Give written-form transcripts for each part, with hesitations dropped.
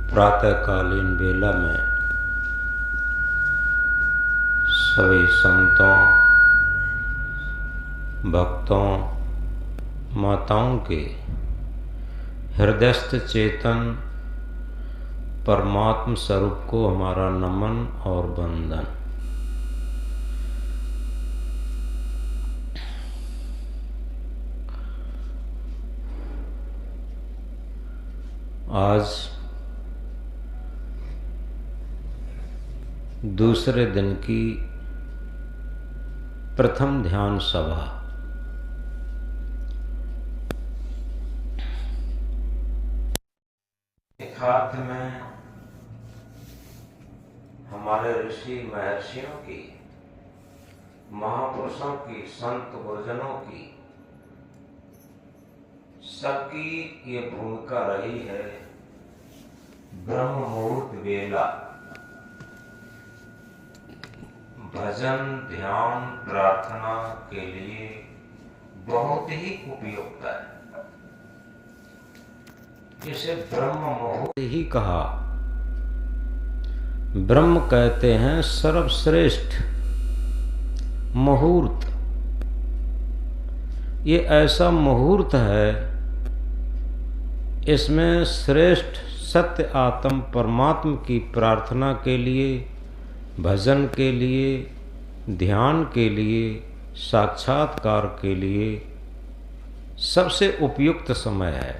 प्रातःकालीन बेला में सभी संतों, भक्तों, माताओं के हृदयस्थ चेतन परमात्म स्वरूप को हमारा नमन और वंदन। आज दूसरे दिन की प्रथम ध्यान सभा। एक हाथ में हमारे ऋषि महर्षियों की, महापुरुषों की, संत गुरुजनों की सबकी ये भूमिका रही है। ब्रह्म मुहूर्त वेला भजन, ध्यान, प्रार्थना के लिए बहुत ही उपयुक्त है। इसे ब्रह्म मुहूर्त ही कहा। ब्रह्म कहते हैं सर्वश्रेष्ठ मुहूर्त। ये ऐसा मुहूर्त है, इसमें श्रेष्ठ सत्य आत्म परमात्म की प्रार्थना के लिए, भजन के लिए, ध्यान के लिए, साक्षात्कार के लिए सबसे उपयुक्त समय है।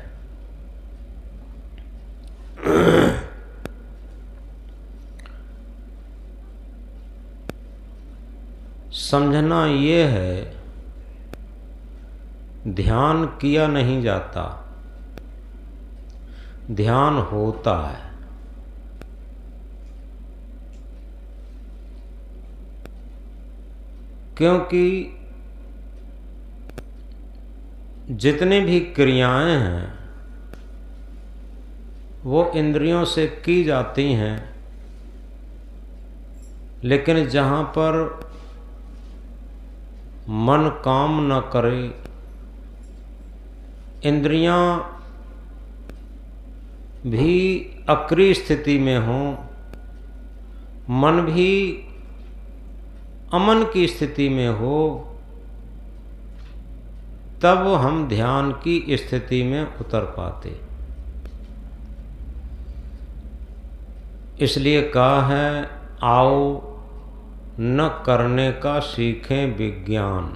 समझना ये है, ध्यान किया नहीं जाता, ध्यान होता है। क्योंकि जितनी भी क्रियाएं हैं वो इंद्रियों से की जाती हैं, लेकिन जहाँ पर मन काम न करे, इंद्रियां भी अक्रिय स्थिति में हों, मन भी अमन की स्थिति में हो, तब हम ध्यान की स्थिति में उतर पाते। इसलिए कहा है, आओ न करने का सीखें विज्ञान।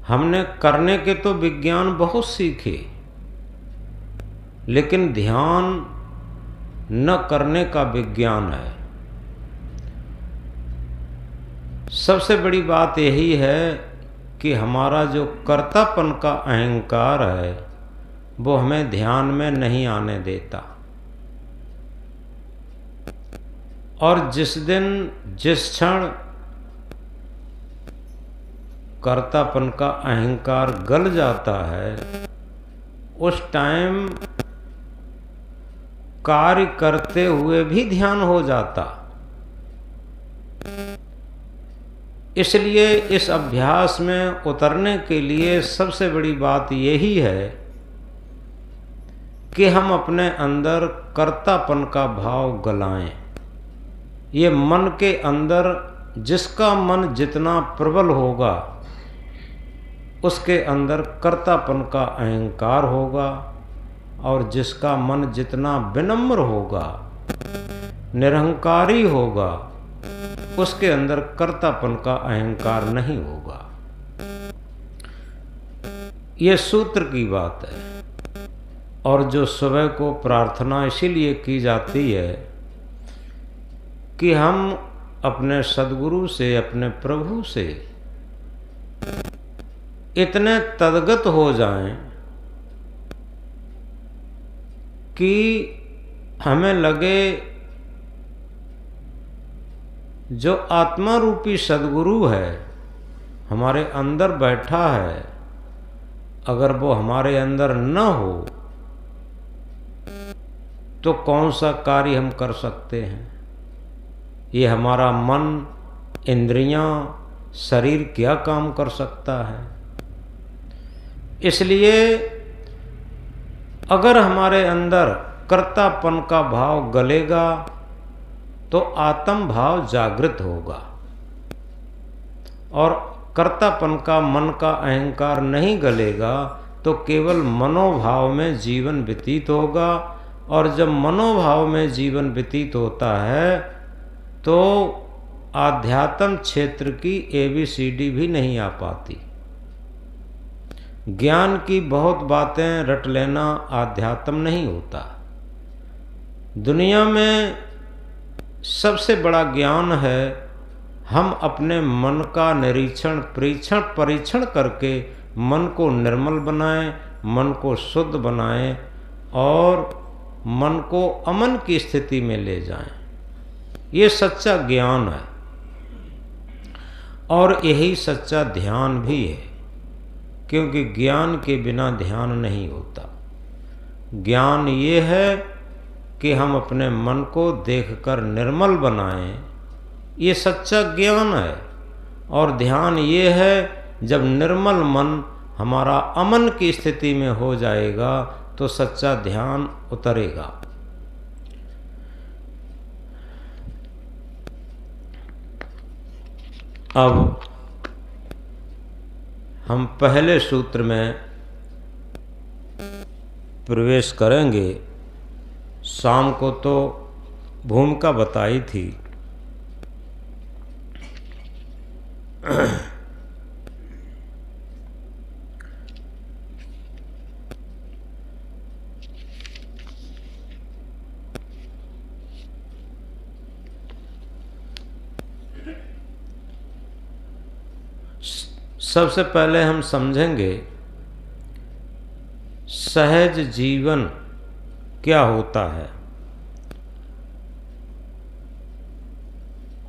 हमने करने के तो विज्ञान बहुत सीखे, लेकिन ध्यान न करने का विज्ञान है। सबसे बड़ी बात यही है कि हमारा जो कर्तापन का अहंकार है वो हमें ध्यान में नहीं आने देता। और जिस दिन, जिस क्षण कर्तापन का अहंकार गल जाता है, उस टाइम कार्य करते हुए भी ध्यान हो जाता। इसलिए इस अभ्यास में उतरने के लिए सबसे बड़ी बात यही है कि हम अपने अंदर कर्तापन का भाव गलाएं। ये मन के अंदर, जिसका मन जितना प्रबल होगा उसके अंदर कर्तापन का अहंकार होगा, और जिसका मन जितना विनम्र होगा, निरहंकारी होगा, उसके अंदर कर्तापन का अहंकार नहीं होगा। ये सूत्र की बात है। और जो सुबह को प्रार्थना इसीलिए की जाती है कि हम अपने सद्गुरु से, अपने प्रभु से इतने तद्गत हो जाएं कि हमें लगे जो आत्मा रूपी सद्गुरु है हमारे अंदर बैठा है, अगर वो हमारे अंदर न हो तो कौन सा कार्य हम कर सकते हैं। ये हमारा मन, इंद्रियां, शरीर क्या काम कर सकता है। इसलिए अगर हमारे अंदर कर्तापन का भाव गलेगा तो आत्म भाव जागृत होगा, और कर्तापन का मन का अहंकार नहीं गलेगा तो केवल मनोभाव में जीवन व्यतीत होगा। और जब मनोभाव में जीवन व्यतीत होता है तो आध्यात्म क्षेत्र की ABCD भी नहीं आ पाती। ज्ञान की बहुत बातें रट लेना आध्यात्म नहीं होता। दुनिया में सबसे बड़ा ज्ञान है हम अपने मन का निरीक्षण परीक्षण करके मन को निर्मल बनाएं, मन को शुद्ध बनाएं और मन को अमन की स्थिति में ले जाएं। ये सच्चा ज्ञान है और यही सच्चा ध्यान भी है, क्योंकि ज्ञान के बिना ध्यान नहीं होता। ज्ञान ये है कि हम अपने मन को देखकर निर्मल बनाएं, ये सच्चा ज्ञान है। और ध्यान ये है जब निर्मल मन हमारा अमन की स्थिति में हो जाएगा तो सच्चा ध्यान उतरेगा। अब हम पहले सूत्र में प्रवेश करेंगे। शाम को तो भूमिका बताई थी। सबसे पहले हम समझेंगे सहज जीवन क्या होता है।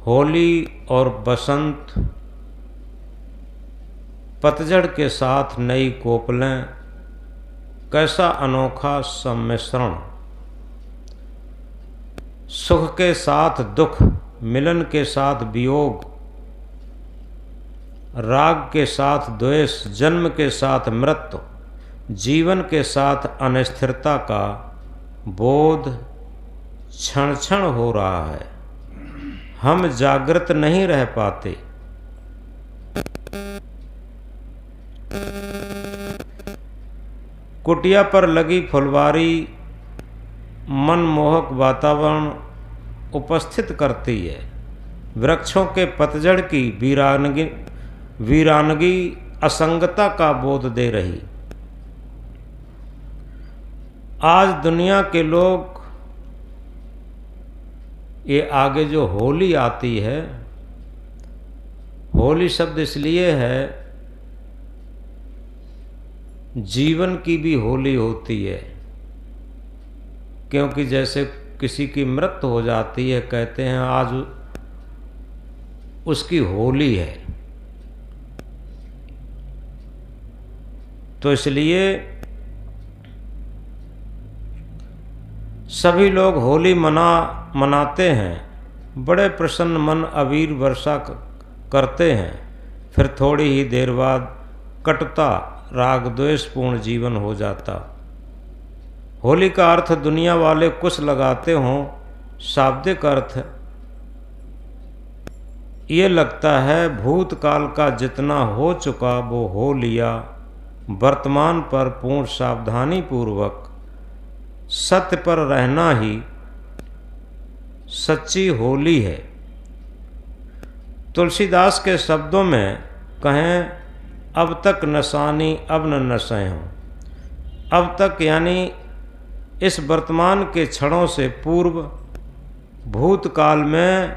होली और बसंत, पतझड़ के साथ नई कोपलें, कैसा अनोखा सम्मिश्रण। सुख के साथ दुख, मिलन के साथ वियोग, राग के साथ द्वेष, जन्म के साथ मृत्यु, जीवन के साथ अनिश्चितता का बोध क्षण क्षण हो रहा है। हम जागृत नहीं रह पाते। कुटिया पर लगी फुलवारी मनमोहक वातावरण उपस्थित करती है। वृक्षों के पतझड़ की वीरानगी असंगता का बोध दे रही। आज दुनिया के लोग, ये आगे जो होली आती है, होली शब्द इसलिए है जीवन की भी होली होती है, क्योंकि जैसे किसी की मृत्यु हो जाती है, कहते हैं आज उसकी होली है। तो इसलिए सभी लोग होली मनाते हैं। बड़े प्रसन्न मन अबीर वर्षा करते हैं। फिर थोड़ी ही देर बाद कटुता राग द्वेषपूर्ण जीवन हो जाता। होली का अर्थ दुनिया वाले कुछ लगाते हों, शाब्दिक अर्थ ये लगता है भूतकाल का जितना हो चुका वो हो लिया। वर्तमान पर पूर्ण सावधानी पूर्वक सत्य पर रहना ही सच्ची होली है। तुलसीदास के शब्दों में कहें, अब तक नसानी अब न नशे हों। अब तक यानी इस वर्तमान के क्षणों से पूर्व भूतकाल में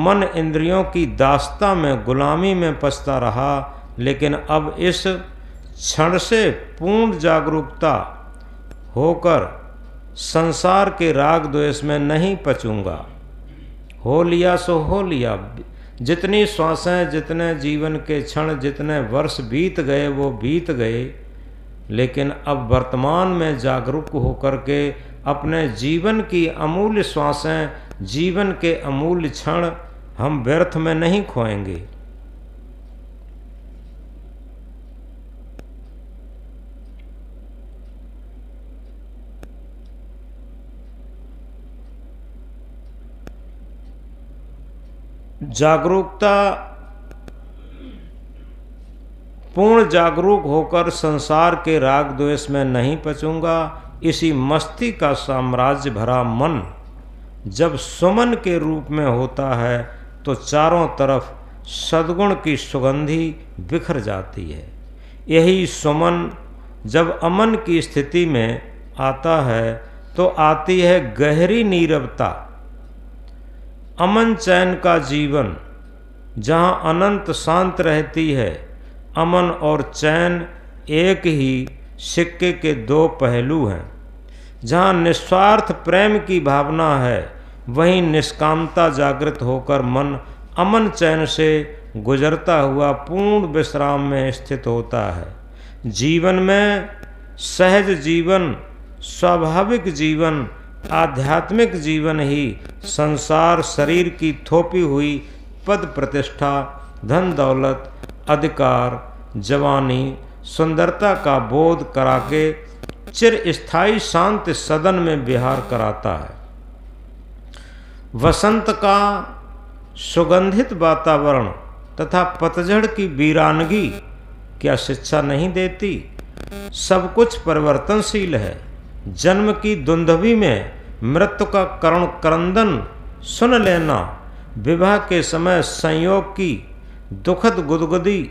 मन इंद्रियों की दास्ता में गुलामी में पछता रहा, लेकिन अब इस क्षण से पूर्ण जागरूकता होकर संसार के राग द्वेष में नहीं पचूंगा। हो लिया सो हो लिया। जितनी श्वासें, जितने जीवन के क्षण, जितने वर्ष बीत गए वो बीत गए, लेकिन अब वर्तमान में जागरूक होकर के अपने जीवन की अमूल्य श्वासें, जीवन के अमूल्य क्षण हम व्यर्थ में नहीं खोएंगे। जागरूकता पूर्ण जागरूक होकर संसार के राग द्वेष में नहीं पचूंगा। इसी मस्ती का साम्राज्य भरा मन जब सुमन के रूप में होता है तो चारों तरफ सद्गुण की सुगंधी बिखर जाती है। यही सुमन जब अमन की स्थिति में आता है तो आती है गहरी नीरवता। अमन चैन का जीवन जहाँ अनंत शांत रहती है। अमन और चैन एक ही सिक्के के दो पहलू हैं। जहाँ निस्वार्थ प्रेम की भावना है वहीं निष्कामता जागृत होकर मन अमन चैन से गुजरता हुआ पूर्ण विश्राम में स्थित होता है। जीवन में सहज जीवन, स्वाभाविक जीवन, आध्यात्मिक जीवन ही संसार शरीर की थोपी हुई पद प्रतिष्ठा, धन दौलत, अधिकार, जवानी, सुंदरता का बोध करा के चिर स्थायी शांत सदन में विहार कराता है। वसंत का सुगंधित वातावरण तथा पतझड़ की वीरानगी क्या शिक्षा नहीं देती? सब कुछ परिवर्तनशील है। जन्म की दुंदभी में मृत्यु का करुण क्रंदन सुन लेना, विवाह के समय संयोग की दुखद गुदगुदी,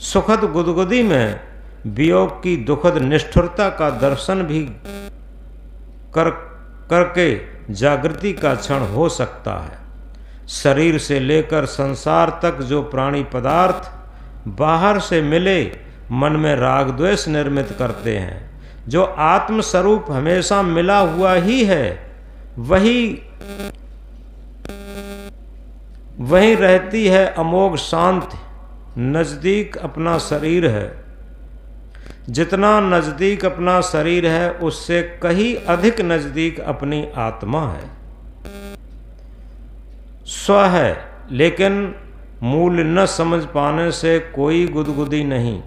सुखद गुदगुदी में वियोग की दुखद निष्ठुरता का दर्शन भी करके जागृति का क्षण हो सकता है। शरीर से लेकर संसार तक जो प्राणी पदार्थ बाहर से मिले मन में राग द्वेष निर्मित करते हैं, जो आत्म स्वरूप हमेशा मिला हुआ ही है वही रहती है अमोघ शांति। नज़दीक अपना शरीर है। जितना नज़दीक अपना शरीर है उससे कहीं अधिक नज़दीक अपनी आत्मा है। स्व है लेकिन मूल न समझ पाने से कोई गुदगुदी नहीं।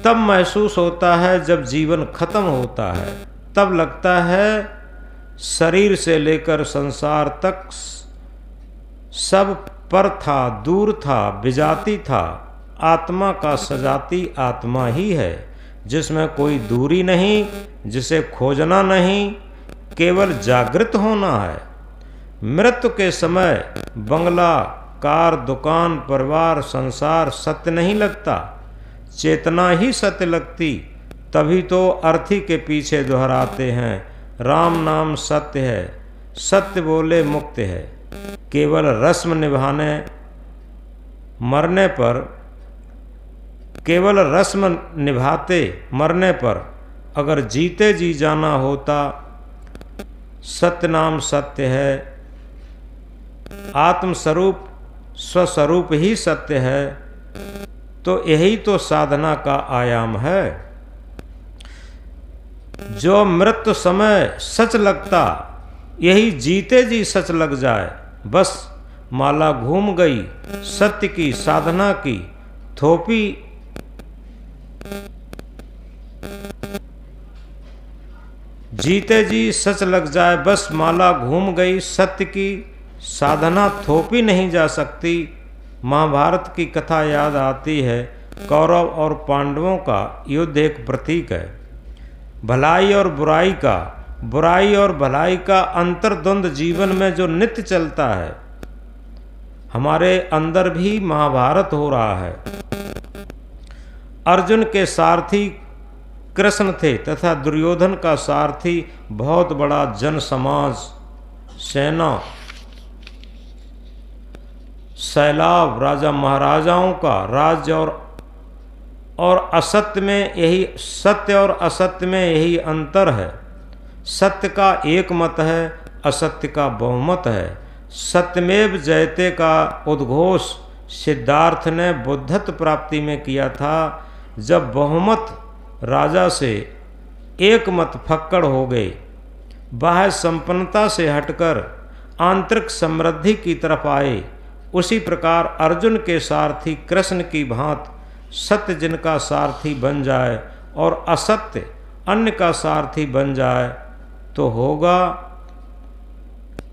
तब महसूस होता है जब जीवन खत्म होता है। तब लगता है शरीर से लेकर संसार तक सब पर था, दूर था, विजाती था। आत्मा का सजाती आत्मा ही है जिसमें कोई दूरी नहीं, जिसे खोजना नहीं, केवल जागृत होना है। मृत्यु के समय बंगला, कार, दुकान, परिवार, संसार सत्य नहीं लगता, चेतना ही सत्य लगती। तभी तो अर्थी के पीछे दोहराते हैं, राम नाम सत्य है, सत्य बोले मुक्त है। केवल रस्म निभाने मरने पर, केवल रस्म निभाते मरने पर अगर जीते जी जाना होता, सत्य नाम सत्य है, आत्मस्वरूप स्वस्वरूप ही सत्य है, तो यही तो साधना का आयाम है। जो मृत्यु समय सच लगता यही जीते जी सच लग जाए। बस माला घूम गई सत्य की, साधना की, थोपी जीते जी सच लग जाए। बस माला घूम गई सत्य की, साधना थोपी नहीं जा सकती। महाभारत की कथा याद आती है। कौरव और पांडवों का युद्ध एक प्रतीक है भलाई और बुराई का। बुराई और भलाई का अंतर्द्वंद जीवन में जो नित्य चलता है, हमारे अंदर भी महाभारत हो रहा है। अर्जुन के सारथी कृष्ण थे तथा दुर्योधन का सारथी बहुत बड़ा जन समाज, सेना, सैलाब, राजा महाराजाओं का राज्य। और असत्य में यही, सत्य और असत्य में यही अंतर है। सत्य का एक मत है, असत्य का बहुमत है। सत्यमेव जयते का उद्घोष सिद्धार्थ ने बुद्धत्व प्राप्ति में किया था। जब बहुमत राजा से एक मत फक्कड़ हो गए, बाह्य संपन्नता से हटकर आंतरिक समृद्धि की तरफ आए, उसी प्रकार अर्जुन के सारथी कृष्ण की भांति सत्य जिनका सारथी बन जाए और असत्य अन्य का सारथी बन जाए तो होगा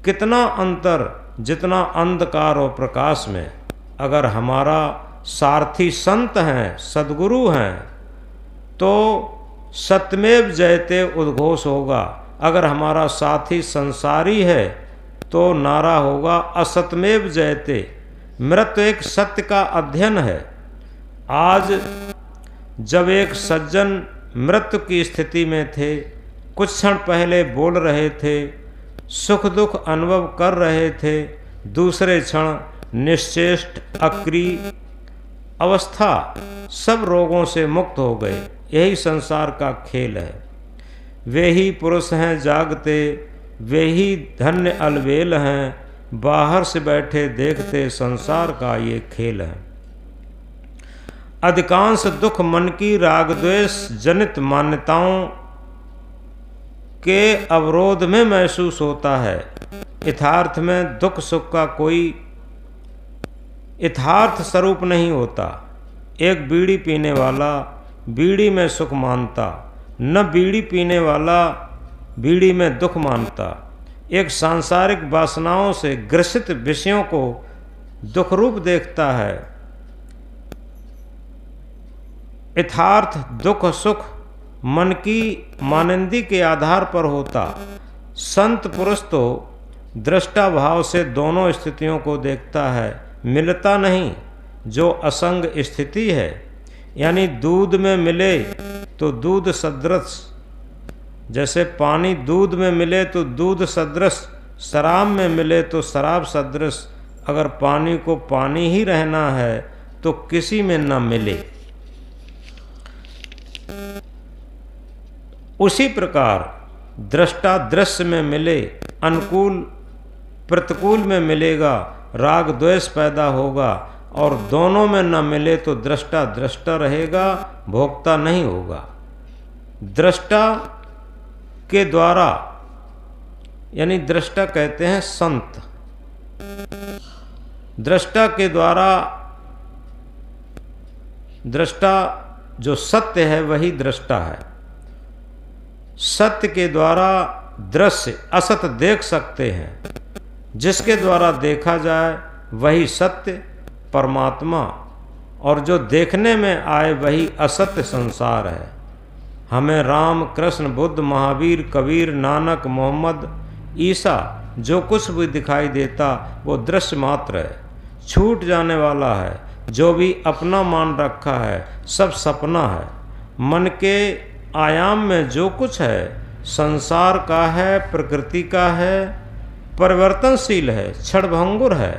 कितना अंतर जितना अंधकार और प्रकाश में अगर हमारा सारथी संत हैं, सद्गुरु हैं, तो सत्यमेव जयते उद्घोष होगा। अगर हमारा साथी संसारी है तो नारा होगा असत्यमेव जयते। मृत्यु एक सत्य का अध्ययन है। आज जब एक सज्जन मृत्यु की स्थिति में थे, कुछ क्षण पहले बोल रहे थे, सुख दुख अनुभव कर रहे थे, दूसरे क्षण निश्चेष्ट अक्रिय अवस्था, सब रोगों से मुक्त हो गए। यही संसार का खेल है। वे ही पुरुष हैं जागते, वे ही धन्य अलबेल हैं, बाहर से बैठे देखते संसार का ये खेल है। अधिकांश दुख मन की राग द्वेष जनित मान्यताओं के अवरोध में महसूस होता है। यथार्थ में दुख सुख का कोई यथार्थ स्वरूप नहीं होता। एक बीड़ी पीने वाला बीड़ी में सुख मानता, न बीड़ी पीने वाला बीड़ी में दुख मानता। एक सांसारिक वासनाओं से ग्रसित विषयों को दुख रूप देखता है। यथार्थ दुख सुख मन की मानंदी के आधार पर होता। संत पुरुष तो दृष्टा भाव से दोनों स्थितियों को देखता है, मिलता नहीं। जो असंग स्थिति है, यानी दूध में मिले तो दूध सदृश, जैसे पानी दूध में मिले तो दूध सदृश, शराब में मिले तो शराब सदृश। अगर पानी को पानी ही रहना है तो किसी में न मिले। उसी प्रकार दृष्टा दृश्य में मिले, अनुकूल प्रतिकूल में मिलेगा, राग द्वेष पैदा होगा। और दोनों में न मिले तो दृष्टा दृष्टा रहेगा, भोक्ता नहीं होगा। दृष्टा के द्वारा, यानी दृष्टा कहते हैं संत, दृष्टा के द्वारा, दृष्टा जो सत्य है वही दृष्टा है। सत्य के द्वारा दृश्य असत देख सकते हैं। जिसके द्वारा देखा जाए वही सत्य परमात्मा, और जो देखने में आए वही असत्य संसार है। हमें राम कृष्ण बुद्ध महावीर कबीर नानक मोहम्मद ईसा जो कुछ भी दिखाई देता वो दृश्य मात्र है, छूट जाने वाला है। जो भी अपना मान रखा है सब सपना है। मन के आयाम में जो कुछ है संसार का है, प्रकृति का है, परिवर्तनशील है, क्षणभंगुर है।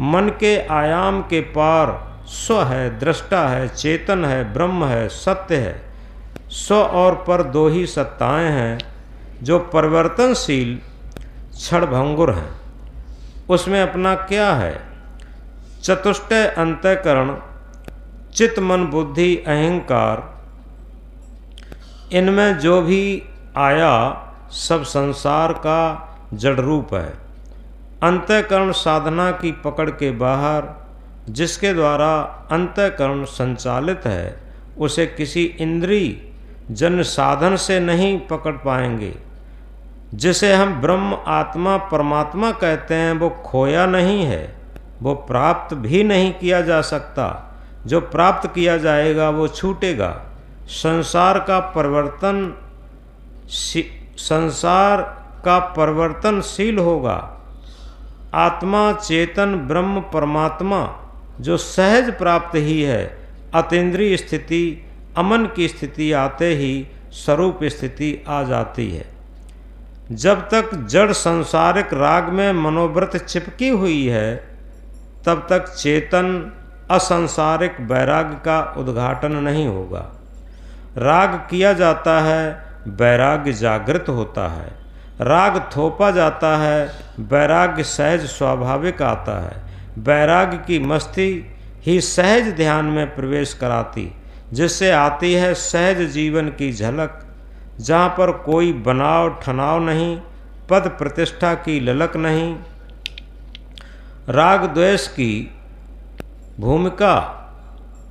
मन के आयाम के पार स्व है, दृष्टा है, चेतन है, ब्रह्म है, सत्य है। स्व और पर दो ही सत्ताएं हैं जो परिवर्तनशील क्षणभंगुर हैं। उसमें अपना क्या है? चतुष्टय अंतःकरण, चित्त मन बुद्धि अहंकार, इनमें जो भी आया सब संसार का जड़ रूप है। अंतःकरण साधना की पकड़ के बाहर, जिसके द्वारा अंतःकरण संचालित है उसे किसी इंद्रिय जन्य साधन से नहीं पकड़ पाएंगे। जिसे हम ब्रह्म आत्मा परमात्मा कहते हैं वो खोया नहीं है, वो प्राप्त भी नहीं किया जा सकता। जो प्राप्त किया जाएगा वो छूटेगा। संसार का परिवर्तनशील होगा। आत्मा चेतन ब्रह्म परमात्मा जो सहज प्राप्त ही है। अतीन्द्रिय स्थिति, अमन की स्थिति आते ही स्वरूप स्थिति आ जाती है। जब तक जड़ संसारिक राग में मनोव्रत चिपकी हुई है तब तक चेतन असंसारिक वैराग्य का उद्घाटन नहीं होगा। राग किया जाता है, वैराग्य जागृत होता है। राग थोपा जाता है, वैराग्य सहज स्वाभाविक आता है। वैराग्य की मस्ती ही सहज ध्यान में प्रवेश कराती, जिससे आती है सहज जीवन की झलक, जहाँ पर कोई बनाव ठनाव नहीं, पद प्रतिष्ठा की ललक नहीं। राग द्वेष की भूमिका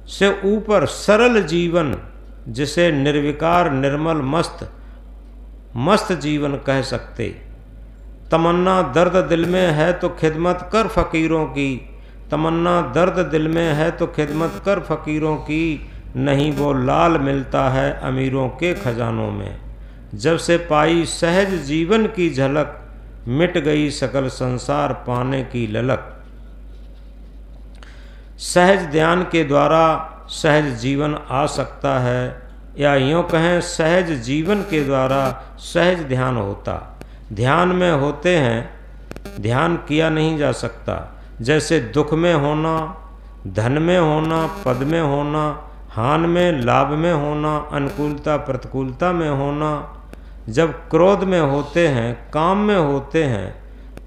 से ऊपर सरल जीवन, जिसे निर्विकार निर्मल मस्त जीवन कह सकते, तमन्ना दर्द दिल में है तो खिदमत कर फ़कीरों की, तमन्ना दर्द दिल में है तो खिदमत कर फ़कीरों की, नहीं वो लाल मिलता है अमीरों के खजानों में। जब से पाई सहज जीवन की झलक, मिट गई सकल संसार पाने की ललक। सहज ध्यान के द्वारा सहज जीवन आ सकता है, या यूँ कहें सहज जीवन के द्वारा सहज ध्यान होता। ध्यान में होते हैं, ध्यान किया नहीं जा सकता। जैसे दुख में होना, धन में होना, पद में होना, हान में लाभ में होना, अनुकूलता प्रतिकूलता में होना। जब क्रोध में होते हैं, काम में होते हैं,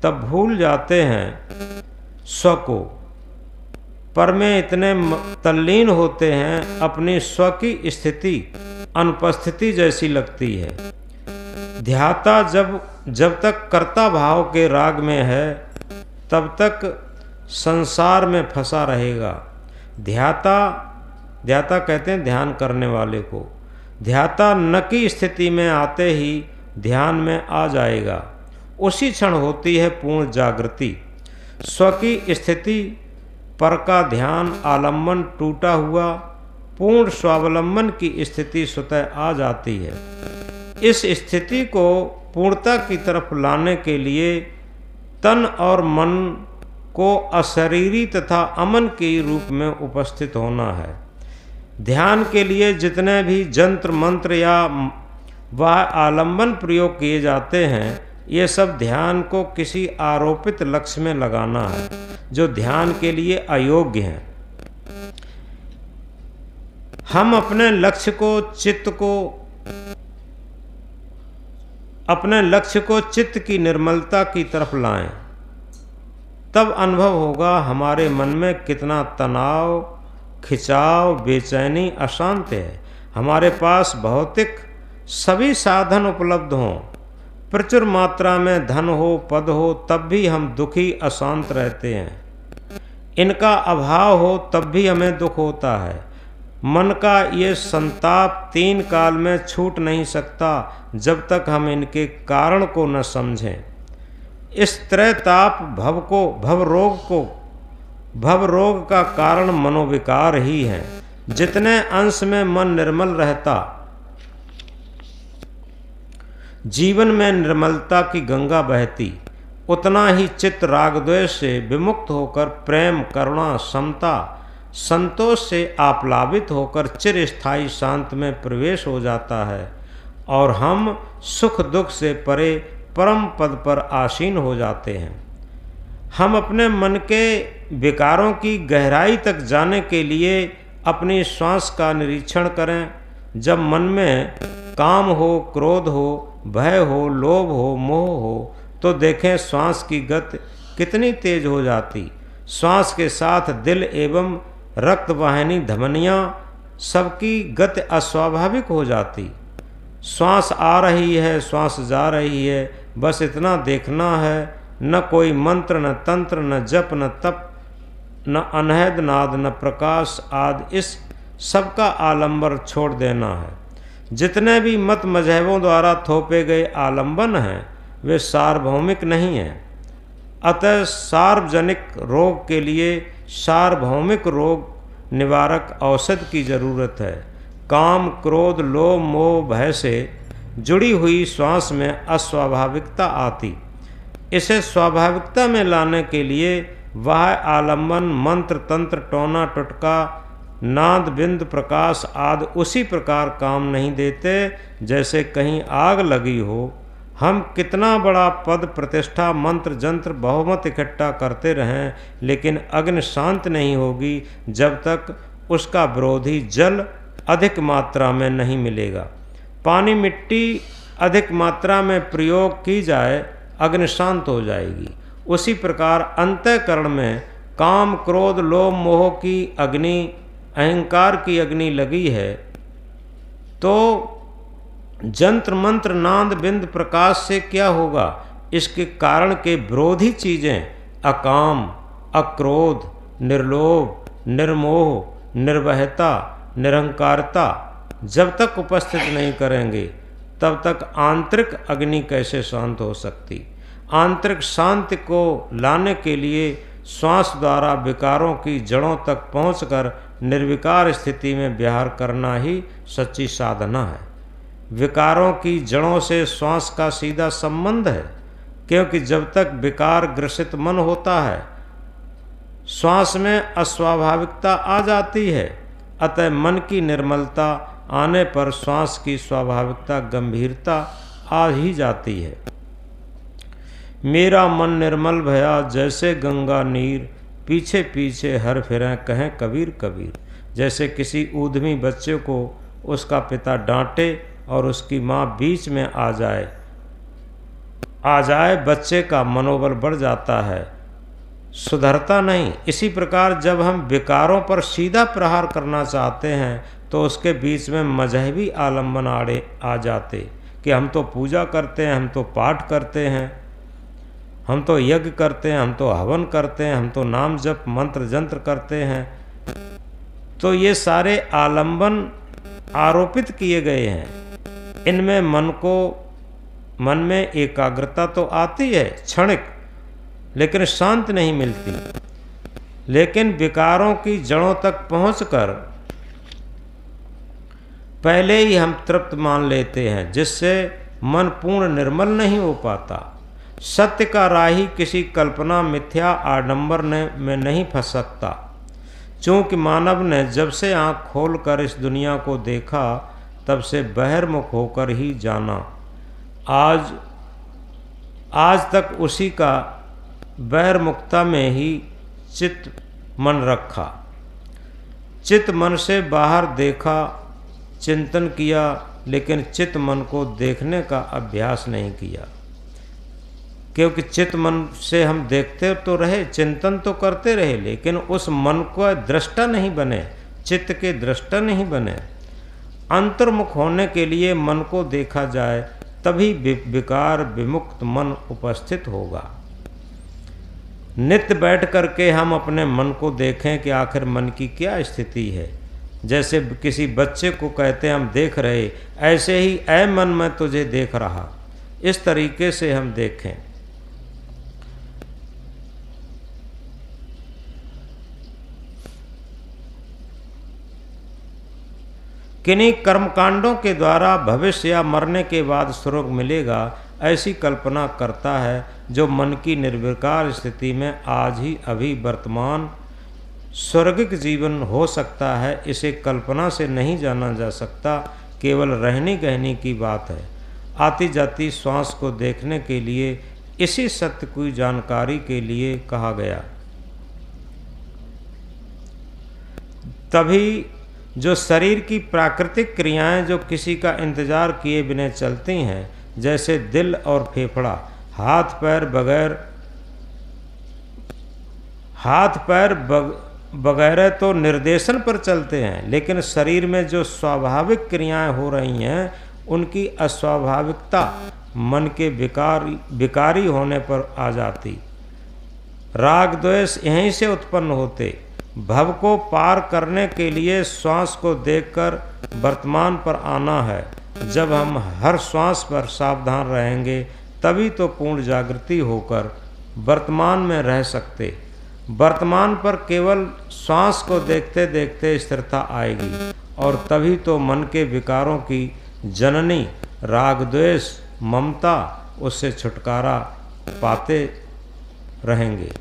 तब भूल जाते हैं स्व को, पर में इतने तल्लीन होते हैं अपनी स्व की स्थिति अनुपस्थिति जैसी लगती है। ध्याता जब तक कर्ता भाव के राग में है, तब तक संसार में फंसा रहेगा। ध्याता कहते हैं ध्यान करने वाले को। ध्याता न की स्थिति में आते ही ध्यान में आ जाएगा। उसी क्षण होती है पूर्ण जागृति। स्व की स्थिति पर का ध्यान आलम्बन टूटा हुआ, पूर्ण स्वावलंबन की स्थिति स्वतः आ जाती है। इस स्थिति को पूर्णता की तरफ लाने के लिए तन और मन को अशरीरी तथा अमन के रूप में उपस्थित होना है। ध्यान के लिए जितने भी जंत्र मंत्र या वह आलंबन प्रयोग किए जाते हैं, ये सब ध्यान को किसी आरोपित लक्ष्य में लगाना है जो ध्यान के लिए अयोग्य है। हम अपने लक्ष्य को चित्त की निर्मलता की तरफ लाएं, तब अनुभव होगा हमारे मन में कितना तनाव, खिंचाव, बेचैनी, अशांत है। हमारे पास भौतिक सभी साधन उपलब्ध हों, प्रचुर मात्रा में धन हो, पद हो, तब भी हम दुखी अशांत रहते हैं। इनका अभाव हो तब भी हमें दुख होता है। मन का ये संताप 3 काल में छूट नहीं सकता जब तक हम इनके कारण को न समझें। इस त्रैताप भव रोग का कारण मनोविकार ही है। जितने अंश में मन निर्मल रहता, जीवन में निर्मलता की गंगा बहती, उतना ही चित्त राग द्वेष से विमुक्त होकर प्रेम, करुणा, समता, संतोष से आप्लावित होकर चिरस्थायी शांत में प्रवेश हो जाता है और हम सुख दुख से परे परम पद पर आसीन हो जाते हैं। हम अपने मन के विकारों की गहराई तक जाने के लिए अपनी श्वास का निरीक्षण करें। जब मन में काम हो, क्रोध हो, भय हो, लोभ हो, मोह हो, तो देखें श्वास की गति कितनी तेज हो जाती। श्वास के साथ दिल एवं रक्त वाहिनी, धमनियाँ, सबकी गति अस्वाभाविक हो जाती। श्वास आ रही है, श्वास जा रही है, बस इतना देखना है। न कोई मंत्र, न तंत्र, न जप, न तप, न अनहद नाद, न प्रकाश आदि, इस सब का आलंबन छोड़ देना है। जितने भी मत मजहबों द्वारा थोपे गए आलंबन हैं, वे सार्वभौमिक नहीं हैं। अतः सार्वजनिक रोग के लिए सार्वभौमिक रोग निवारक औषध की जरूरत है। काम, क्रोध, लोभ, मोह, भय से जुड़ी हुई श्वास में अस्वाभाविकता आती। इसे स्वाभाविकता में लाने के लिए वह आलंबन, मंत्र, तंत्र, टोना, टुटका, नाद, बिंद, प्रकाश आदि उसी प्रकार काम नहीं देते जैसे कहीं आग लगी हो। हम कितना बड़ा पद, प्रतिष्ठा, मंत्र, जंत्र, बहुमत इकट्ठा करते रहें, लेकिन अग्नि शांत नहीं होगी जब तक उसका विरोधी जल अधिक मात्रा में नहीं मिलेगा। पानी, मिट्टी अधिक मात्रा में प्रयोग की जाए, अग्नि शांत हो जाएगी। उसी प्रकार अंतःकरण में काम, क्रोध, लोभ, मोह की अग्नि, अहंकार की अग्नि लगी है, तो जंत्र, मंत्र, नाद, बिंद, प्रकाश से क्या होगा? इसके कारण के विरोधी चीज़ें अकाम, अक्रोध, निर्लोभ, निर्मोह, निर्भयता, निरंकारता जब तक उपस्थित नहीं करेंगे, तब तक आंतरिक अग्नि कैसे शांत हो सकती? आंतरिक शांति को लाने के लिए श्वास द्वारा विकारों की जड़ों तक पहुंचकर निर्विकार स्थिति में विहार करना ही सच्ची साधना है। विकारों की जड़ों से श्वास का सीधा संबंध है, क्योंकि जब तक विकार ग्रसित मन होता है श्वास में अस्वाभाविकता आ जाती है। अतः मन की निर्मलता आने पर श्वास की स्वाभाविकता गंभीरता आ ही जाती है। मेरा मन निर्मल भया जैसे गंगा नीर, पीछे पीछे हर फिरें कहें कबीर कबीर। जैसे किसी ऊधमी बच्चे को उसका पिता डांटे और उसकी माँ बीच में आ जाए बच्चे का मनोबल बढ़ जाता है, सुधरता नहीं। इसी प्रकार जब हम विकारों पर सीधा प्रहार करना चाहते हैं तो उसके बीच में मजहबी आलम्बन आड़े आ जाते कि हम तो पूजा करते हैं, हम तो पाठ करते हैं, हम तो यज्ञ करते हैं, हम तो हवन करते हैं, हम तो नाम जप मंत्र जंत्र करते हैं। तो ये सारे आलंबन आरोपित किए गए हैं। इनमें मन में एकाग्रता तो आती है क्षणिक, लेकिन शांति नहीं मिलती। लेकिन विकारों की जड़ों तक पहुंचकर पहले ही हम तृप्त मान लेते हैं, जिससे मन पूर्ण निर्मल नहीं हो पाता। सत्य का राही किसी कल्पना मिथ्या आडंबर में नहीं फंस सकता, चूँकि मानव ने जब से आँख खोलकर इस दुनिया को देखा तब से बहिर्मुख होकर ही जाना। आज तक उसी का बहिर्मुखता में ही चित्त मन रखा। चित्त मन से बाहर देखा, चिंतन किया, लेकिन चित्त मन को देखने का अभ्यास नहीं किया। क्योंकि चित्त मन से हम देखते तो रहे, चिंतन तो करते रहे, लेकिन उस मन को दृष्टा नहीं बने, चित्त के दृष्टा नहीं बने। अंतर्मुख होने के लिए मन को देखा जाए, तभी विकार विमुक्त मन उपस्थित होगा। नित्य बैठ करके हम अपने मन को देखें कि आखिर मन की क्या स्थिति है। जैसे किसी बच्चे को कहते हैं हम देख रहे, ऐसे ही ऐ मन मैं तुझे देख रहा, इस तरीके से हम देखें। किन्हीं कर्मकांडों के द्वारा भविष्य या मरने के बाद स्वर्ग मिलेगा, ऐसी कल्पना करता है जो मन की निर्विकार स्थिति में आज ही अभी वर्तमान स्वर्गिक जीवन हो सकता है। इसे कल्पना से नहीं जाना जा सकता, केवल रहनी गहनी की बात है। आती जाती श्वास को देखने के लिए इसी सत्य की जानकारी के लिए कहा गया। तभी जो शरीर की प्राकृतिक क्रियाएं जो किसी का इंतजार किए बिना चलती हैं, जैसे दिल और फेफड़ा, हाथ पैर वगैरह तो निर्देशन पर चलते हैं, लेकिन शरीर में जो स्वाभाविक क्रियाएं हो रही हैं उनकी अस्वाभाविकता मन के विकारी होने पर आ जाती। राग द्वेष यहीं से उत्पन्न होते। भव को पार करने के लिए श्वास को देखकर वर्तमान पर आना है। जब हम हर श्वास पर सावधान रहेंगे तभी तो पूर्ण जागृति होकर वर्तमान में रह सकते। वर्तमान पर केवल श्वास को देखते देखते स्थिरता आएगी और तभी तो मन के विकारों की जननी राग द्वेष ममता उससे छुटकारा पाते रहेंगे।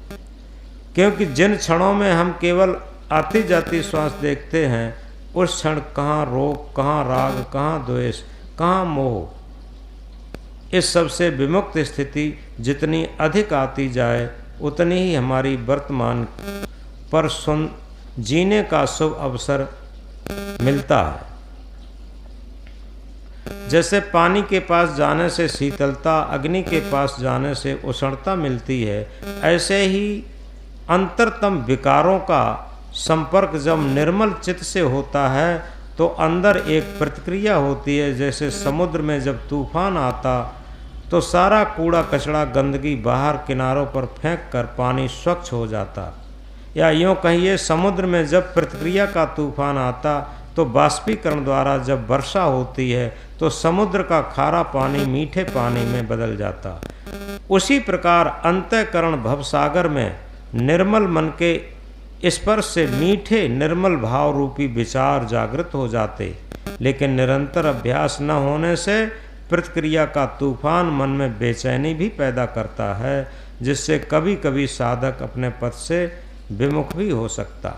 क्योंकि जिन क्षणों में हम केवल आती जाती श्वास देखते हैं, उस क्षण कहाँ रोग, कहाँ राग, कहाँ द्वेष, कहाँ मोह। इस सबसे विमुक्त स्थिति जितनी अधिक आती जाए उतनी ही हमारी वर्तमान पर जीने का शुभ अवसर मिलता है। जैसे पानी के पास जाने से शीतलता, अग्नि के पास जाने से उष्णता मिलती है, ऐसे ही अंतरतम विकारों का संपर्क जब निर्मल चित्त से होता है तो अंदर एक प्रतिक्रिया होती है। जैसे समुद्र में जब तूफान आता तो सारा कूड़ा कचरा गंदगी बाहर किनारों पर फेंक कर पानी स्वच्छ हो जाता, या यूँ कहिए समुद्र में जब प्रतिक्रिया का तूफान आता तो बाष्पीकरण द्वारा जब वर्षा होती है तो समुद्र का खारा पानी मीठे पानी में बदल जाता। उसी प्रकार अंतःकरण भवसागर में निर्मल मन के स्पर्श से मीठे निर्मल भाव रूपी विचार जागृत हो जाते, लेकिन निरंतर अभ्यास न होने से प्रतिक्रिया का तूफान मन में बेचैनी भी पैदा करता है, जिससे कभी कभी साधक अपने पथ से विमुख भी हो सकता।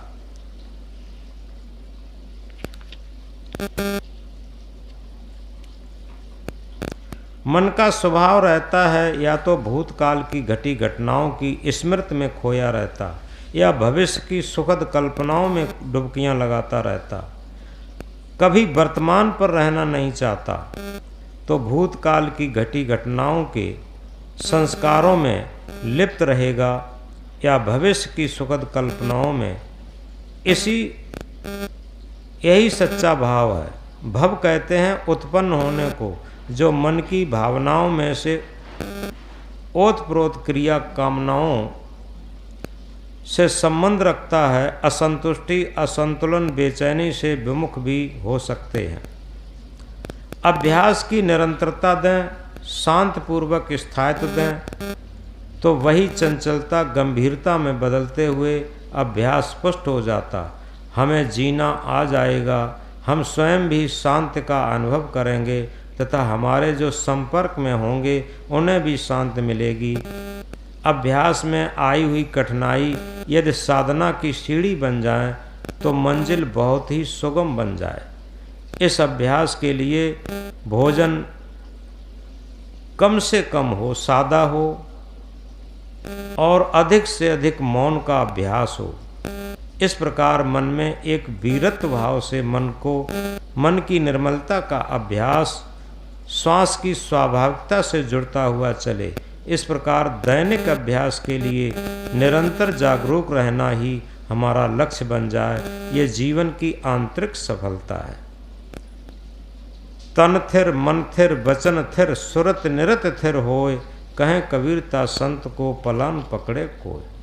मन का स्वभाव रहता है या तो भूतकाल की घटी घटनाओं की स्मृति में खोया रहता या भविष्य की सुखद कल्पनाओं में डुबकियां लगाता रहता। कभी वर्तमान पर रहना नहीं चाहता तो भूतकाल की घटी घटनाओं के संस्कारों में लिप्त रहेगा या भविष्य की सुखद कल्पनाओं में। यही सच्चा भाव है। भव कहते हैं उत्पन्न होने को, जो मन की भावनाओं में से ओतप्रोत क्रिया कामनाओं से संबंध रखता है। असंतुष्टि, असंतुलन, बेचैनी से विमुख भी हो सकते हैं। अभ्यास की निरंतरता दें, शांतपूर्वक स्थायित्व दें, तो वही चंचलता गंभीरता में बदलते हुए अभ्यास पुष्ट हो जाता। हमें जीना आ जाएगा, हम स्वयं भी शांति का अनुभव करेंगे तथा हमारे जो संपर्क में होंगे उन्हें भी शांति मिलेगी। अभ्यास में आई हुई कठिनाई यदि साधना की सीढ़ी बन जाए तो मंजिल बहुत ही सुगम बन जाए। इस अभ्यास के लिए भोजन कम से कम हो, सादा हो और अधिक से अधिक मौन का अभ्यास हो। इस प्रकार मन में एक वीरत्व भाव से मन की निर्मलता का अभ्यास श्वास की स्वाभाविकता से जुड़ता हुआ चले। इस प्रकार दैनिक अभ्यास के लिए निरंतर जागरूक रहना ही हमारा लक्ष्य बन जाए, ये जीवन की आंतरिक सफलता है। तन थिर मन थिर वचन थिर सुरत निरत थिर होए, कहें कबीरता संत को पलान पकड़े कोय।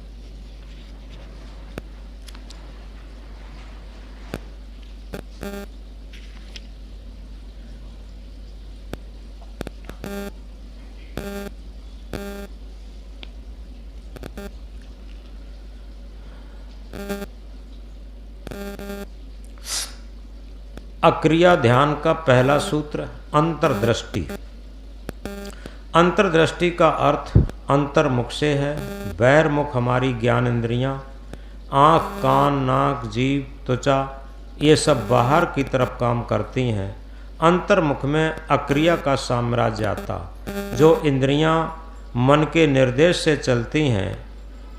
अक्रिया ध्यान का पहला सूत्र अंतर्दृष्टि। अंतर्दृष्टि का अर्थ अंतर्मुख से है। बहिर्मुख हमारी ज्ञान इंद्रियां, आँख, कान, नाक, जीभ, त्वचा, ये सब बाहर की तरफ काम करती हैं। अंतर्मुख में अक्रिया का साम्राज्य आता। जो इंद्रियां मन के निर्देश से चलती हैं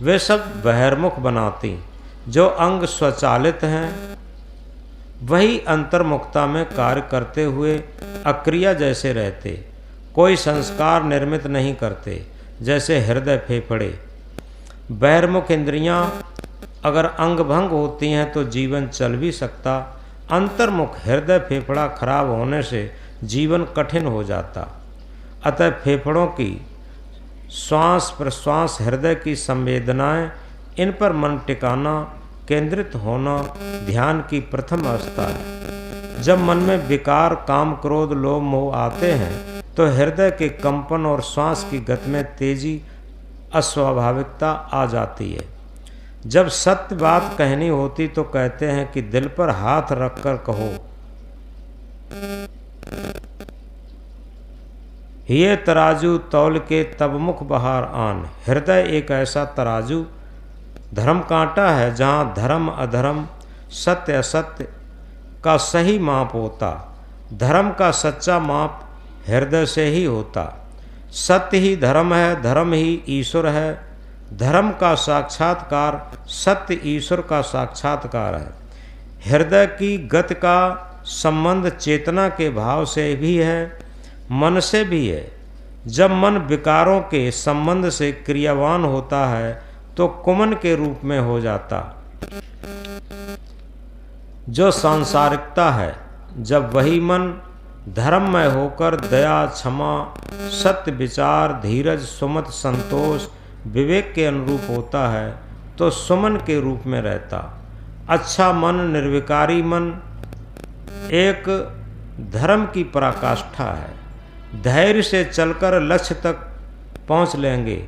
वे सब बहिर्मुख बनाती। जो अंग स्वचालित हैं वही अंतर्मुखता में कार्य करते हुए अक्रिया जैसे रहते। कोई संस्कार निर्मित नहीं करते, जैसे हृदय, फेफड़े। बहिर्मुख इंद्रियां अगर अंग भंग होती हैं तो जीवन चल भी सकता। अंतर्मुख हृदय, फेफड़ा खराब होने से जीवन कठिन हो जाता। अतः फेफड़ों की श्वास प्रश्वास, हृदय की संवेदनाएं, इन पर मन टिकाना, केंद्रित होना ध्यान की प्रथम अवस्था है। जब मन में विकार, काम, क्रोध, लोभ, मोह आते हैं तो हृदय के कंपन और श्वास की गति में तेजी, अस्वाभाविकता आ जाती है। जब सत्य बात कहनी होती तो कहते हैं कि दिल पर हाथ रखकर कहो। ये तराजू तौल के तब मुख बाहर आन। हृदय एक ऐसा तराजू, धर्म कांटा है, जहाँ धर्म अधर्म, सत्य असत्य का सही माप होता। धर्म का सच्चा माप हृदय से ही होता। सत्य ही धर्म है, धर्म ही ईश्वर है। धर्म का साक्षात्कार सत्य ईश्वर का साक्षात्कार है। हृदय की गति का संबंध चेतना के भाव से भी है, मन से भी है। जब मन विकारों के संबंध से क्रियावान होता है तो कुमन के रूप में हो जाता। जो सांसारिकता है, जब वही मन धर्ममय होकर दया, क्षमा, सत्य विचार, धीरज, सुमत, संतोष, विवेक के अनुरूप होता है तो सुमन के रूप में रहता। अच्छा मन, निर्विकारी मन एक धर्म की पराकाष्ठा है। धैर्य से चलकर लक्ष्य तक पहुंच लेंगे।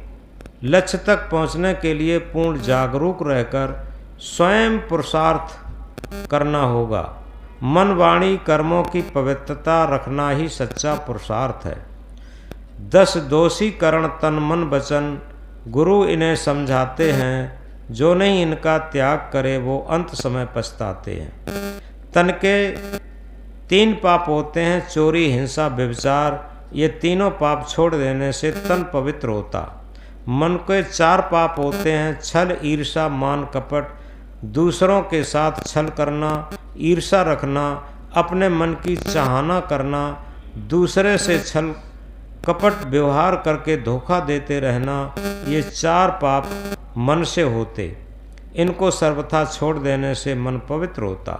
लक्ष्य तक पहुंचने के लिए पूर्ण जागरूक रहकर स्वयं पुरुषार्थ करना होगा। मन वाणी कर्मों की पवित्रता रखना ही सच्चा पुरुषार्थ है। 10 दोषी करण तन मन वचन गुरु इन्हें समझाते हैं, जो नहीं इनका त्याग करे वो अंत समय पछताते हैं। तन के 3 पाप होते हैं, चोरी, हिंसा, व्यभिचार। ये तीनों पाप छोड़ देने से तन पवित्र होता। मन के 4 पाप होते हैं, छल, ईर्ष्या, मान, कपट। दूसरों के साथ छल करना, ईर्ष्या रखना, अपने मन की चाहना करना, दूसरे से छल कपट व्यवहार करके धोखा देते रहना, ये 4 पाप मन से होते। इनको सर्वथा छोड़ देने से मन पवित्र होता।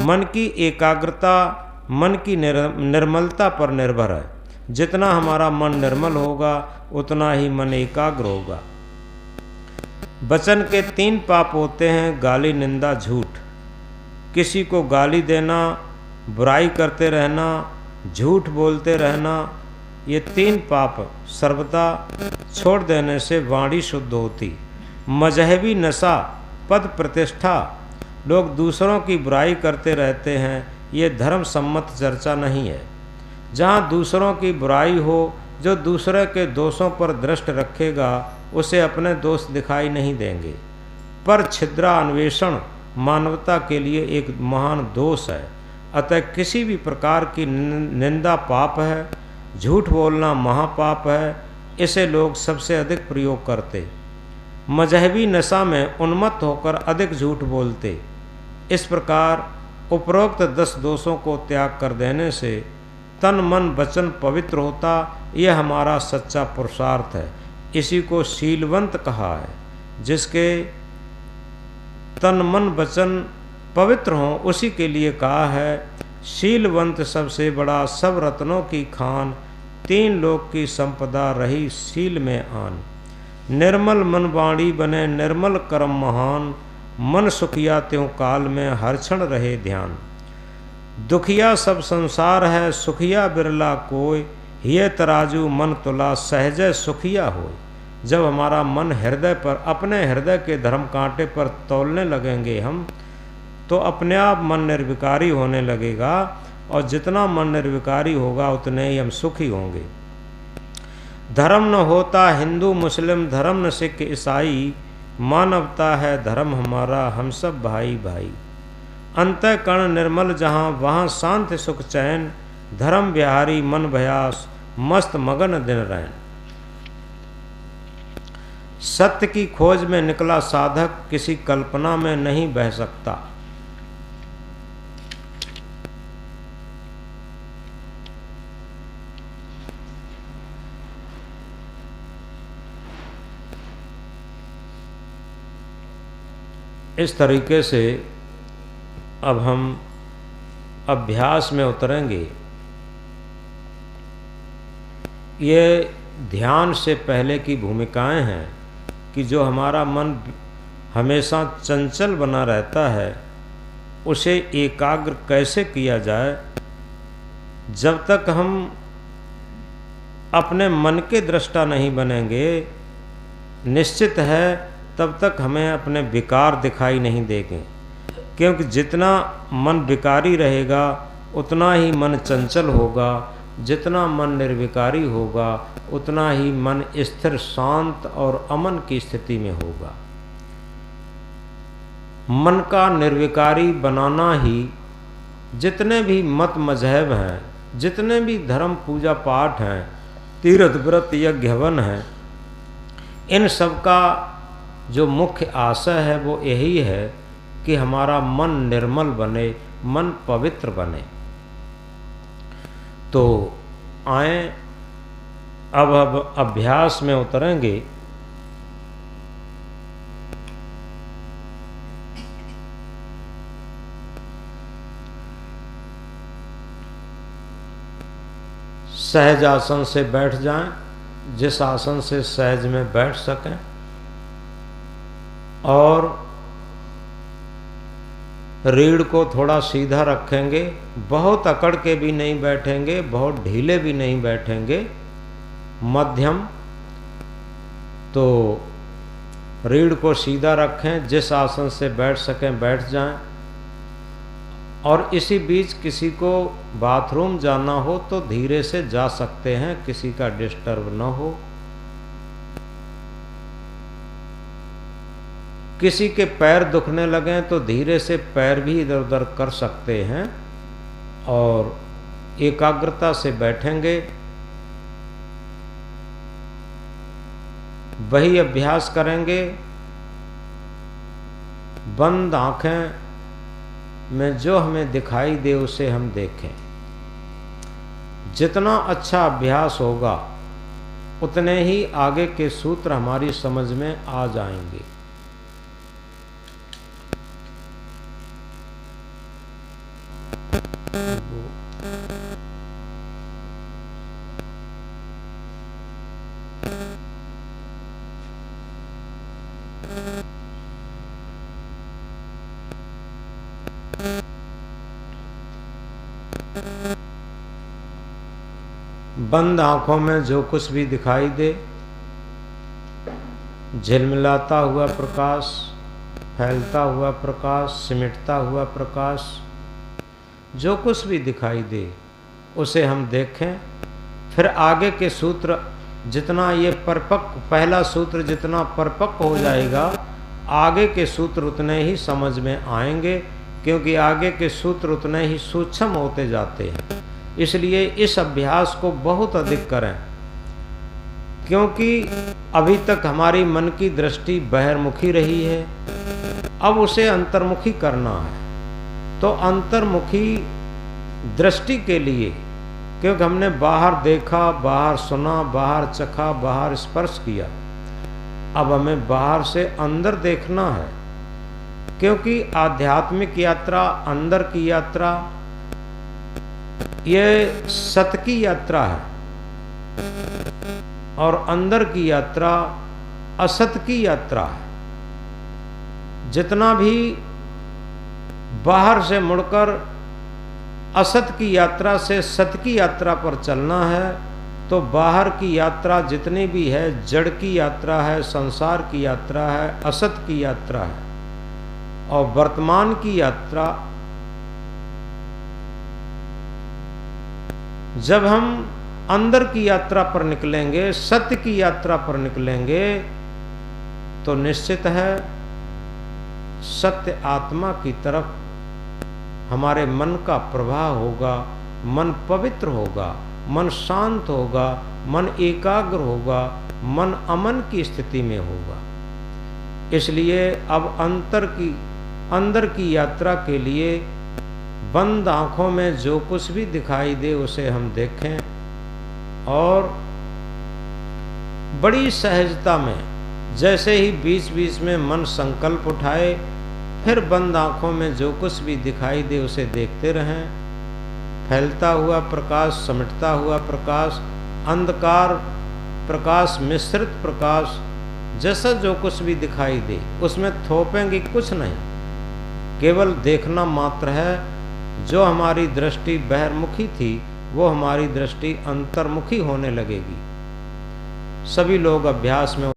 मन की एकाग्रता मन की निर्मलता पर निर्भर है। जितना हमारा मन निर्मल होगा उतना ही मन एकाग्र होगा। वचन के 3 पाप होते हैं, गाली, निंदा, झूठ। किसी को गाली देना, बुराई करते रहना, झूठ बोलते रहना, ये 3 पाप सर्वदा छोड़ देने से वाणी शुद्ध होती। मजहबी नशा, पद प्रतिष्ठा, लोग दूसरों की बुराई करते रहते हैं, ये धर्म सम्मत चर्चा नहीं है। जहाँ दूसरों की बुराई हो, जो दूसरे के दोषों पर दृष्टि रखेगा उसे अपने दोष दिखाई नहीं देंगे। पर छिद्रा अन्वेषण मानवता के लिए एक महान दोष है। अतः किसी भी प्रकार की निंदा पाप है, झूठ बोलना महापाप है। इसे लोग सबसे अधिक प्रयोग करते। मजहबी नशा में उन्मत्त होकर अधिक झूठ बोलते। इस प्रकार उपरोक्त 10 दोषों को त्याग कर देने से तन मन वचन पवित्र होता। यह हमारा सच्चा पुरुषार्थ है। इसी को शीलवंत कहा है। जिसके तन मन वचन पवित्र हों उसी के लिए कहा है, शीलवंत सबसे बड़ा, सब रत्नों की खान, 3 लोक की संपदा रही शील में आन। निर्मल मन वाणी बने निर्मल कर्म महान, मन सुखिया त्यों काल में हर क्षण रहे ध्यान। दुखिया सब संसार है, सुखिया बिरला कोय, ये तराजू मन तुला सहज सुखिया हो। जब हमारा मन हृदय पर, अपने हृदय के धर्म कांटे पर तौलने लगेंगे हम, तो अपने आप मन निर्विकारी होने लगेगा। और जितना मन निर्विकारी होगा उतने ही हम सुखी होंगे। धर्म न होता हिंदू मुस्लिम, धर्म न सिख ईसाई, मानवता है धर्म हमारा, हम सब भाई भाई। अंतःकरण निर्मल जहाँ, वहाँ शांति सुख चैन, धर्म बिहारी मन भयास, मस्त मगन दिन रैन। सत्य की खोज में निकला साधक किसी कल्पना में नहीं बह सकता। इस तरीके से अब हम अभ्यास में उतरेंगे। ये ध्यान से पहले की भूमिकाएं हैं कि जो हमारा मन हमेशा चंचल बना रहता है उसे एकाग्र कैसे किया जाए। जब तक हम अपने मन के दृष्टा नहीं बनेंगे, निश्चित है तब तक हमें अपने विकार दिखाई नहीं देंगे। क्योंकि जितना मन विकारी रहेगा उतना ही मन चंचल होगा, जितना मन निर्विकारी होगा उतना ही मन स्थिर शांत और अमन की स्थिति में होगा। मन का निर्विकारी बनाना ही जितने भी मत मजहब हैं, जितने भी धर्म पूजा पाठ हैं, तीर्थ व्रत यज्ञ हवन हैं, इन सब का जो मुख्य आशय है वो यही है कि हमारा मन निर्मल बने, मन पवित्र बने। तो आए अब अभ्यास में उतरेंगे। सहज आसन से बैठ जाएं, जिस आसन से सहज में बैठ सकें, और रीढ़ को थोड़ा सीधा रखेंगे। बहुत अकड़ के भी नहीं बैठेंगे, बहुत ढीले भी नहीं बैठेंगे, मध्यम। तो रीढ़ को सीधा रखें, जिस आसन से बैठ सकें बैठ जाएं। और इसी बीच किसी को बाथरूम जाना हो तो धीरे से जा सकते हैं, किसी का डिस्टर्ब न हो। किसी के पैर दुखने लगें तो धीरे से पैर भी इधर उधर कर सकते हैं और एकाग्रता से बैठेंगे। वही अभ्यास करेंगे। बंद आंखें में जो हमें दिखाई दे उसे हम देखें। जितना अच्छा अभ्यास होगा उतने ही आगे के सूत्र हमारी समझ में आ जाएंगे। बंद आंखों में जो कुछ भी दिखाई दे, झिलमिलाता हुआ प्रकाश, फैलता हुआ प्रकाश, सिमटता हुआ प्रकाश, जो कुछ भी दिखाई दे उसे हम देखें। फिर आगे के सूत्र जितना ये परिपक्व, पहला सूत्र जितना परिपक्व हो जाएगा, आगे के सूत्र उतने ही समझ में आएंगे, क्योंकि आगे के सूत्र उतने ही सूक्ष्म होते जाते हैं। इसलिए इस अभ्यास को बहुत अधिक करें, क्योंकि अभी तक हमारी मन की दृष्टि बहिर्मुखी रही है, अब उसे अंतर्मुखी करना है। तो अंतर्मुखी दृष्टि के लिए, क्योंकि हमने बाहर देखा, बाहर सुना, बाहर चखा, बाहर स्पर्श किया, अब हमें बाहर से अंदर देखना है, क्योंकि आध्यात्मिक यात्रा, अंदर की यात्रा, ये सत की यात्रा है और अंदर की यात्रा असत की यात्रा है। जितना भी बाहर से मुड़कर असत की यात्रा से सत की यात्रा पर चलना है, तो बाहर की यात्रा जितनी भी है, जड़ की यात्रा है, संसार की यात्रा है, असत की यात्रा है। और वर्तमान की यात्रा, जब हम अंदर की यात्रा पर निकलेंगे, सत्य की यात्रा पर निकलेंगे, तो निश्चित है सत्य आत्मा की तरफ हमारे मन का प्रवाह होगा, मन पवित्र होगा, मन शांत होगा, मन एकाग्र होगा, मन अमन की स्थिति में होगा। इसलिए अब अंदर की यात्रा के लिए बंद आंखों में जो कुछ भी दिखाई दे उसे हम देखें और बड़ी सहजता में, जैसे ही बीच बीच में मन संकल्प उठाए, फिर बंद आंखों में जो कुछ भी दिखाई दे उसे देखते रहें। फैलता हुआ प्रकाश, समिटता हुआ प्रकाश, अंधकार प्रकाश, मिश्रित प्रकाश, जैसा जो कुछ भी दिखाई दे उसमें थोपेंगे कुछ नहीं, केवल देखना मात्र है। जो हमारी दृष्टि बहिर्मुखी थी वो हमारी दृष्टि अंतर्मुखी होने लगेगी। सभी लोग अभ्यास में